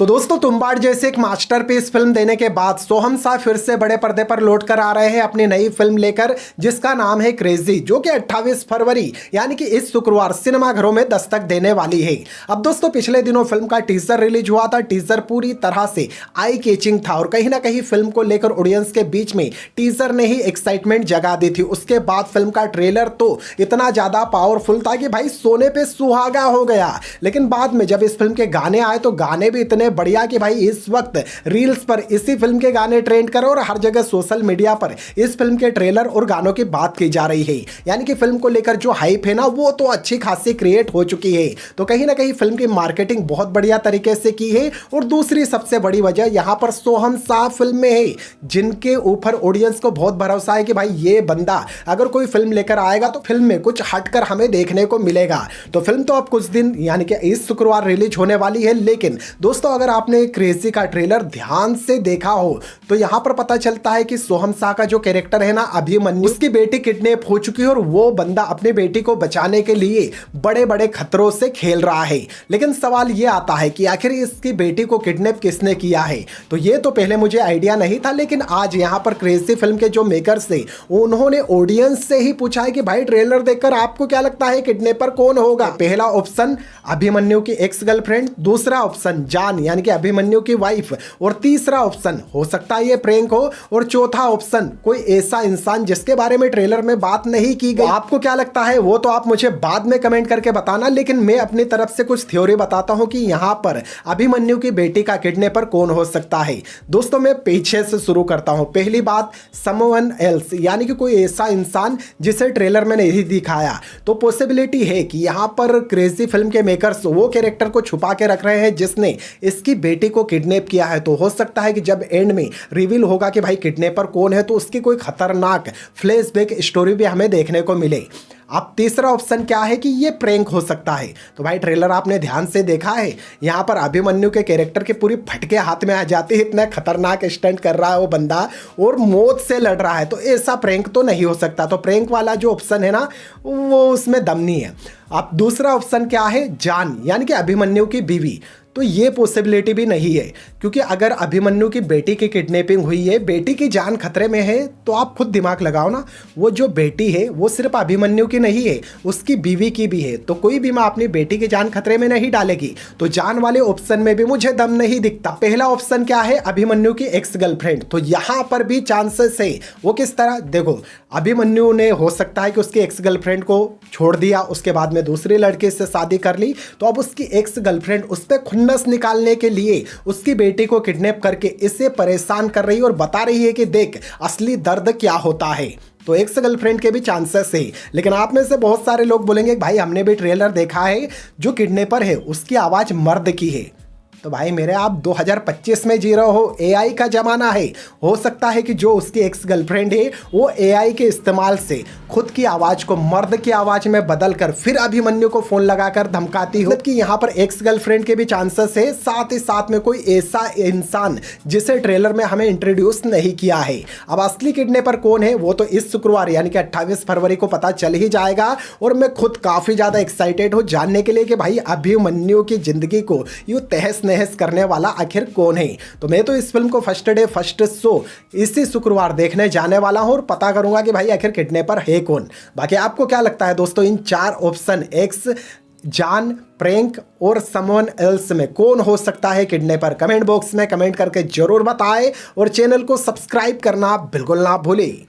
तो दोस्तों तुम्बाड़ जैसे एक मास्टरपीस फिल्म देने के बाद सोहम शाह फिर से बड़े पर्दे पर लौट कर आ रहे हैं अपनी नई फिल्म लेकर, जिसका नाम है क्रेजी, जो कि 28 फरवरी यानी कि इस शुक्रवार सिनेमाघरों में दस्तक देने वाली है। अब दोस्तों पिछले दिनों फिल्म का टीजर रिलीज हुआ था। टीजर पूरी तरह से आई कैचिंग था और कहीं ना कहीं फिल्म को लेकर ऑडियंस के बीच में टीजर ने ही एक्साइटमेंट जगा दी थी। उसके बाद फिल्म का ट्रेलर तो इतना ज्यादा पावरफुल था कि भाई सोने पे सुहागा हो गया। लेकिन बाद में जब इस फिल्म के गाने आए तो गाने भी इतने बढ़िया कि भाई इस वक्त रील्स पर इसी फिल्म के गाने ट्रेंड कर और हर जगह सोशल मीडिया पर इस फिल्म के ट्रेलर और गानों की बात की जा रही है। यानी कि फिल्म को लेकर जो हाइप है ना वो तो अच्छी खासी क्रिएट हो चुकी है। तो कहीं ना कहीं फिल्म की मार्केटिंग बहुत बढ़िया तरीके से की है। और दूसरी सबसे बड़ी वजह यहां पर सोहम शाह फिल्म में है, जिनके ऊपर ऑडियंस को बहुत भरोसा है कि भाई ये बंदा अगर कोई फिल्म लेकर आएगा तो फिल्म में कुछ हटकर हमें देखने को मिलेगा। तो फिल्म तो अब कुछ दिन यानी कि इस शुक्रवार रिलीज होने वाली है। लेकिन दोस्तों अगर आपने क्रेजी का ट्रेलर ध्यान से देखा हो तो यहां पर पता चलता है कि सोहम शाह का जो कैरेक्टर है ना अभिमन्यु, उसकी बेटी किडनैप हो चुकी है और वो बंदा अपनी बेटी को बचाने के लिए बड़े बड़े खतरों से खेल रहा है। लेकिन सवाल ये आता है कि आखिर इसकी बेटी को किडनैप किसने किया है। तो ये तो पहले मुझे आइडिया नहीं था, लेकिन आज यहां पर क्रेजी फिल्म के जो मेकर्स थे उन्होंने ऑडियंस से ही पूछा है कि भाई ट्रेलर देखकर आपको क्या लगता है किडनैपर कौन होगा। पहला ऑप्शन अभिमन्यु की एक्स गर्लफ्रेंड, दूसरा ऑप्शन जान यानी कि अभिमन्यु की वाइफ, और तीसरा ऑप्शन हो सकता है ये प्रैंक हो, और चौथा ऑप्शन कोई ऐसा इंसान जिसके बारे में ट्रेलर में बात नहीं की गई। आपको क्या लगता है वो तो आप मुझे बाद में कमेंट करके बताना, लेकिन मैं अपनी तरफ से कुछ थ्योरी बताता हूं कि यहां पर अभिमन्यु की बेटी का किडनैपर कौन हो सकता है। दोस्तों मैं पीछे से शुरू करता हूं। पहली बात, समवन एल्स यानी कि कोई ऐसा इंसान जिसे ट्रेलर में नहीं दिखाया। तो पॉसिबिलिटी है कि यहां पर क्रेजी फिल्म के मेकर्स वो कैरेक्टर को छुपा के रख रहे हैं जिसने इसकी बेटी को किडनैप किया है। तो हो सकता है कि जब एंड में रिवील होगा कि भाई किडनैपर कौन है तो उसकी कोई खतरनाक फ्लैशबैक स्टोरी भी हमें देखने को मिले। अब तीसरा ऑप्शन क्या है कि ये प्रैंक हो सकता है। तो भाई ट्रेलर आपने ध्यान से देखा है, यहाँ पर अभिमन्यु के कैरेक्टर के पूरी फटके हाथ में आ जाती है, इतना खतरनाक स्टंट कर रहा है वो बंदा और मौत से लड़ रहा है। तो ऐसा प्रैंक तो नहीं हो सकता। तो प्रैंक वाला जो ऑप्शन है ना वो उसमें दम नहीं है। अब दूसरा ऑप्शन क्या है, जान यानी कि अभिमन्यु की बीवी। तो ये पॉसिबिलिटी भी नहीं है, क्योंकि अगर अभिमन्यु की बेटी की किडनैपिंग हुई है, बेटी की जान खतरे में है, तो आप खुद दिमाग लगाओ ना, वो जो बेटी है वो सिर्फ अभिमन्यु की नहीं है, उसकी बीवी की भी है। तो कोई भी माँ अपनी बेटी की जान खतरे में नहीं डालेगी। तो जान वाले ऑप्शन में भी मुझे दम नहीं दिखता। पहला ऑप्शन क्या है, अभिमन्यु की एक्स गर्लफ्रेंड। तो यहाँ पर भी चांसेस है। वो किस तरह, देखो अभिमन्यु ने हो सकता है कि उसकी एक्स गर्लफ्रेंड को छोड़ दिया, उसके बाद में दूसरी लड़के से शादी कर ली, तो अब उसकी एक्स गर्लफ्रेंड उस पर खुन्नस निकालने के लिए उसकी बेटी को किडनैप करके इसे परेशान कर रही है और बता रही है कि देख असली दर्द क्या होता है। तो एक्स गर्लफ्रेंड के भी चांसेस है। लेकिन आप में से बहुत सारे लोग बोलेंगे भाई हमने भी ट्रेलर देखा है, जो किडनैपर है उसकी आवाज़ मर्द की है। तो भाई मेरे आप 2025 में जी रहे हो, एआई का ज़माना है। हो सकता है कि जो उसकी एक्स गर्लफ्रेंड है वो एआई के इस्तेमाल से खुद की आवाज़ को मर्द की आवाज़ में बदल कर फिर अभिमन्यु को फ़ोन लगाकर धमकाती हो। कि यहाँ पर एक्स गर्लफ्रेंड के भी चांसेस है, साथ ही साथ में कोई ऐसा इंसान जिसे ट्रेलर में हमें इंट्रोड्यूस नहीं किया है। अब असली किडनैपर कौन है वो तो इस शुक्रवार यानी कि 28 फरवरी को पता चल ही जाएगा। और मैं खुद काफ़ी ज़्यादा एक्साइटेड हूँ जानने के लिए कि भाई अभिमन्यु की ज़िंदगी को यूँ तहस नहस करने वाला आखिर कौन है। तो मैं तो इस फिल्म को फर्स्ट डे फर्स्ट शो इसी शुक्रवार देखने जाने वाला हूं और पता करूंगा कि भाई आखिर किडनैपर है कौन। बाकी आपको क्या लगता है दोस्तों, इन चार ऑप्शन एक्स, जान, प्रैंक और समवन एल्स में कौन हो सकता है किडनैपर? कमेंट बॉक्स में कमेंट करके जरूर बताएं और चैनल को सब्सक्राइब करना बिल्कुल ना भूलें।